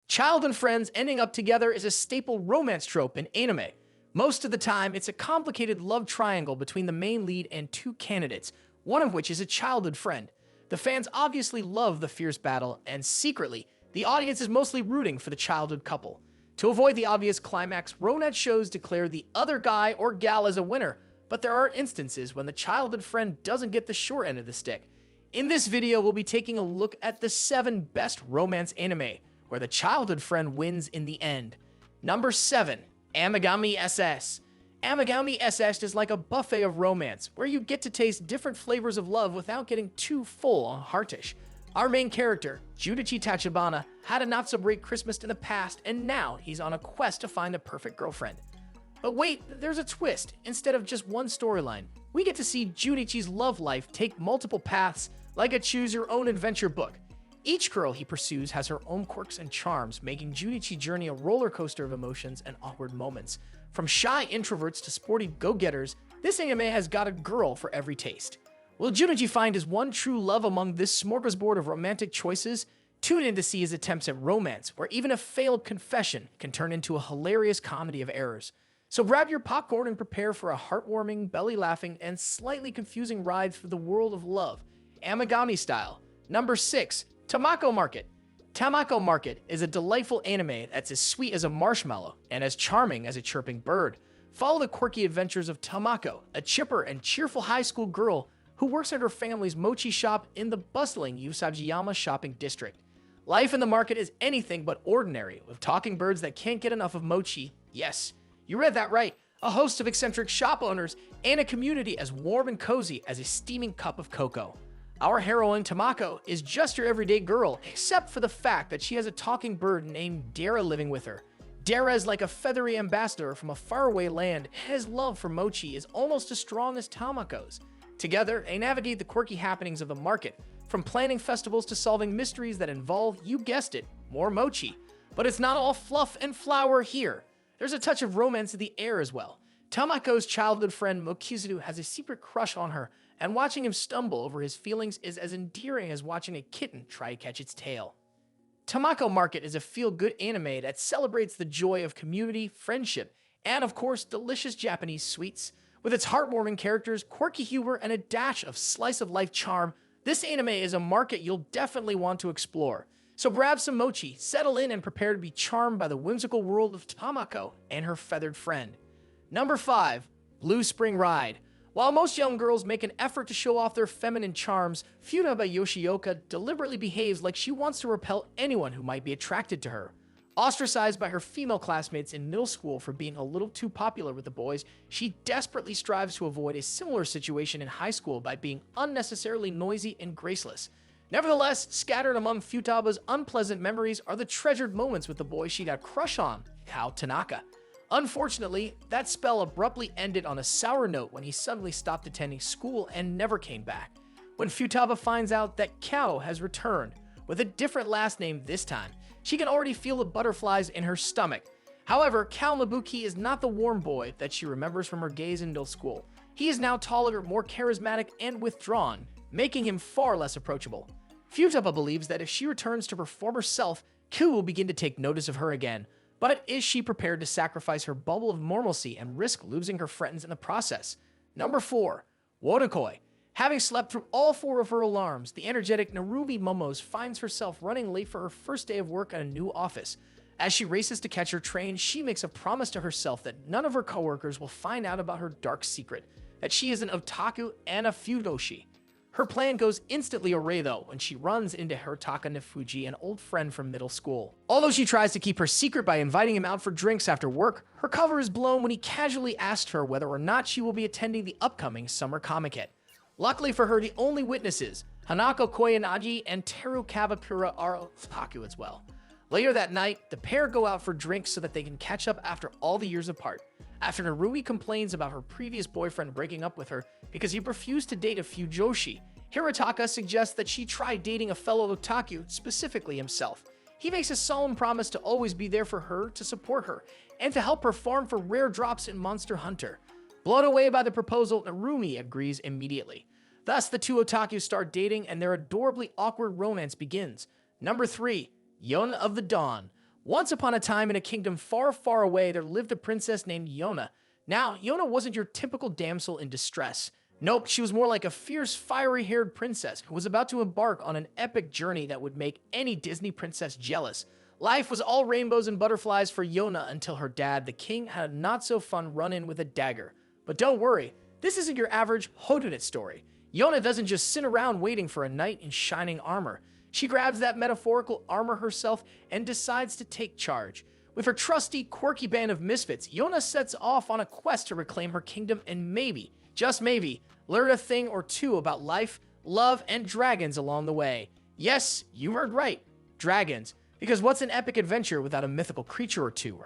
Child and friends ending up together is a staple romance trope in anime. Most of the time, it's a complicated love triangle between the main lead and two candidates, one of which is a childhood friend. The fans obviously love the fierce battle, and secretly, the audience is mostly rooting for the childhood couple. To avoid the obvious climax, romance shows declare the other guy or gal as a winner, but there are instances when the childhood friend doesn't get the short end of the stick. In this video, we'll be taking a look at the 7 best romance anime, where the childhood friend wins in the end. Number 7. Amagami SS. Amagami SS is like a buffet of romance, where you get to taste different flavors of love without getting too full on heartish. Our main character, Junichi Tachibana, had a not-so-great Christmas in the past, and now he's on a quest to find the perfect girlfriend. But wait, there's a twist. Instead of just one storyline, we get to see Junichi's love life take multiple paths, like a choose-your-own-adventure book. Each girl he pursues has her own quirks and charms, making Junichi's journey a roller coaster of emotions and awkward moments. From shy introverts to sporty go-getters, this anime has got a girl for every taste. Will Junichi find his one true love among this smorgasbord of romantic choices? Tune in to see his attempts at romance, where even a failed confession can turn into a hilarious comedy of errors. So grab your popcorn and prepare for a heartwarming, belly-laughing, and slightly confusing ride through the world of love, Amagami style. Number 6. Tamako Market. Tamako Market is a delightful anime that's as sweet as a marshmallow and as charming as a chirping bird. Follow the quirky adventures of Tamako, a chipper and cheerful high school girl who works at her family's mochi shop in the bustling Usajiyama shopping district. Life in the market is anything but ordinary, with talking birds that can't get enough of mochi. Yes, you read that right. A host of eccentric shop owners and a community as warm and cozy as a steaming cup of cocoa. Our heroine, Tamako, is just your everyday girl, except for the fact that she has a talking bird named Dara living with her. Dara is like a feathery ambassador from a faraway land, and his love for mochi is almost as strong as Tamako's. Together, they navigate the quirky happenings of the market, from planning festivals to solving mysteries that involve, you guessed it, more mochi. But it's not all fluff and flower here. There's a touch of romance in the air as well. Tamako's childhood friend Mokizu has a secret crush on her, and watching him stumble over his feelings is as endearing as watching a kitten try to catch its tail. Tamako Market is a feel-good anime that celebrates the joy of community, friendship, and of course, delicious Japanese sweets. With its heartwarming characters, quirky humor, and a dash of slice-of-life charm, this anime is a market you'll definitely want to explore. So grab some mochi, settle in, and prepare to be charmed by the whimsical world of Tamako and her feathered friend. Number 5. Blue Spring Ride. While most young girls make an effort to show off their feminine charms, Futaba Yoshioka deliberately behaves like she wants to repel anyone who might be attracted to her. Ostracized by her female classmates in middle school for being a little too popular with the boys, she desperately strives to avoid a similar situation in high school by being unnecessarily noisy and graceless. Nevertheless, scattered among Futaba's unpleasant memories are the treasured moments with the boy she got a crush on, Kao Tanaka. Unfortunately, that spell abruptly ended on a sour note when he suddenly stopped attending school and never came back. When Futaba finds out that Kao has returned, with a different last name this time, she can already feel the butterflies in her stomach. However, Kao Mabuki is not the warm boy that she remembers from her days in middle school. He is now taller, more charismatic, and withdrawn, making him far less approachable. Futaba believes that if she returns to her former self, Ku will begin to take notice of her again. But is she prepared to sacrifice her bubble of normalcy and risk losing her friends in the process? Number 4. Wotakoi. Having slept through all 4 of her alarms, the energetic Narumi Momos finds herself running late for her first day of work at a new office. As she races to catch her train, she makes a promise to herself that none of her coworkers will find out about her dark secret, that she is an otaku and a fudoshi. Her plan goes instantly awry though when she runs into Hirotaka Nefuji, an old friend from middle school. Although she tries to keep her secret by inviting him out for drinks after work, her cover is blown when he casually asks her whether or not she will be attending the upcoming summer Comiket. Luckily for her, the only witnesses, Hanako Koyanagi and Teru Kawapura, are otaku as well. Later that night, the pair go out for drinks so that they can catch up after all the years apart. After Narumi complains about her previous boyfriend breaking up with her because he refused to date a fujoshi, Hirotaka suggests that she try dating a fellow otaku, specifically himself. He makes a solemn promise to always be there for her, to support her, and to help her farm for rare drops in Monster Hunter. Blown away by the proposal, Narumi agrees immediately. Thus, the two otakus start dating and their adorably awkward romance begins. Number 3. Yon of the Dawn. Once upon a time in a kingdom far, far away, there lived a princess named Yona. Now, Yona wasn't your typical damsel in distress. Nope, she was more like a fierce, fiery-haired princess who was about to embark on an epic journey that would make any Disney princess jealous. Life was all rainbows and butterflies for Yona until her dad, the king, had a not-so-fun run-in with a dagger. But don't worry, this isn't your average whodunit story. Yona doesn't just sit around waiting for a knight in shining armor. She grabs that metaphorical armor herself and decides to take charge. With her trusty, quirky band of misfits, Yona sets off on a quest to reclaim her kingdom and maybe, just maybe, learn a thing or two about life, love, and dragons along the way. Yes, you heard right, dragons. Because what's an epic adventure without a mythical creature or two?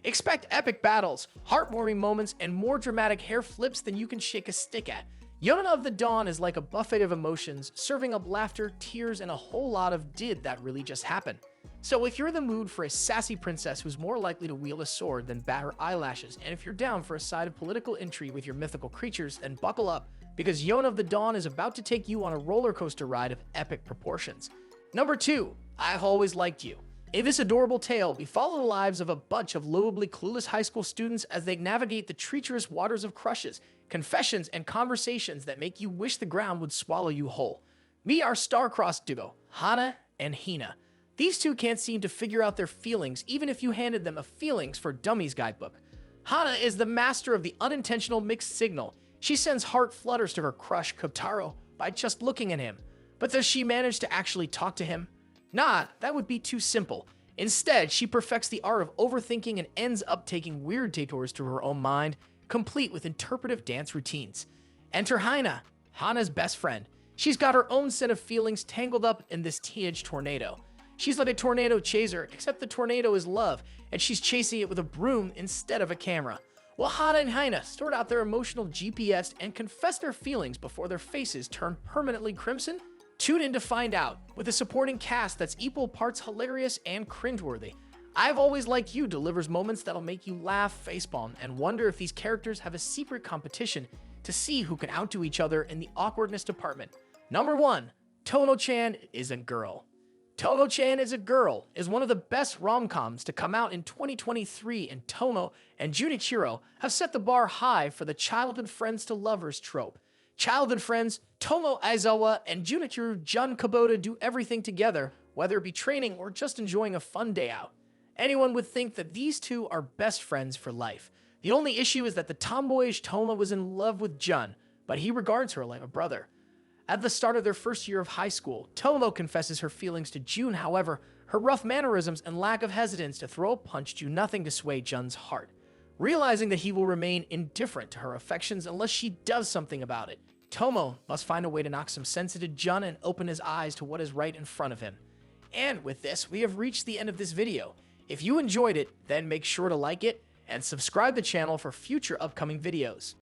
Expect epic battles, heartwarming moments, and more dramatic hair flips than you can shake a stick at. Yona of the Dawn is like a buffet of emotions, serving up laughter, tears, and a whole lot of did that really just happen. So if you're in the mood for a sassy princess who's more likely to wield a sword than bat her eyelashes, and if you're down for a side of political intrigue with your mythical creatures, then buckle up, because Yona of the Dawn is about to take you on a roller coaster ride of epic proportions. Number 2, I've Always Liked You. In this adorable tale, we follow the lives of a bunch of lovably clueless high school students as they navigate the treacherous waters of crushes, confessions, and conversations that make you wish the ground would swallow you whole. Meet our star-crossed duo, Hana and Hina. These two can't seem to figure out their feelings even if you handed them a Feelings for Dummies guidebook. Hana is the master of the unintentional mixed signal. She sends heart flutters to her crush, Kotaro, by just looking at him. But does she manage to actually talk to him? Nah, that would be too simple. Instead, she perfects the art of overthinking and ends up taking weird detours through her own mind, complete with interpretive dance routines. Enter Hina, Hana's best friend. She's got her own set of feelings tangled up in this teenage tornado. She's like a tornado chaser, except the tornado is love, and she's chasing it with a broom instead of a camera. Well, Hana and Hina sort out their emotional GPS and confess their feelings before their faces turn permanently crimson. Tune in to find out, with a supporting cast that's equal parts hilarious and cringeworthy. I've Always Liked You delivers moments that'll make you laugh, facepalm, and wonder if these characters have a secret competition to see who can outdo each other in the awkwardness department. Number 1, Tono-chan is a girl. Tono-chan is a Girl is one of the best rom-coms to come out in 2023, and Tono and Junichiro have set the bar high for the childhood friends to lovers trope. Childhood friends, Tomo Aizawa and Junichiro Jun Kubota do everything together, whether it be training or just enjoying a fun day out. Anyone would think that these two are best friends for life. The only issue is that the tomboyish Tomo was in love with Jun, but he regards her like a brother. At the start of their first year of high school, Tomo confesses her feelings to Jun. However, her rough mannerisms and lack of hesitance to throw a punch do nothing to sway Jun's heart. Realizing that he will remain indifferent to her affections unless she does something about it, Tomo must find a way to knock some sense into Jun and open his eyes to what is right in front of him. And with this, we have reached the end of this video. If you enjoyed it, then make sure to like it and subscribe to the channel for future upcoming videos.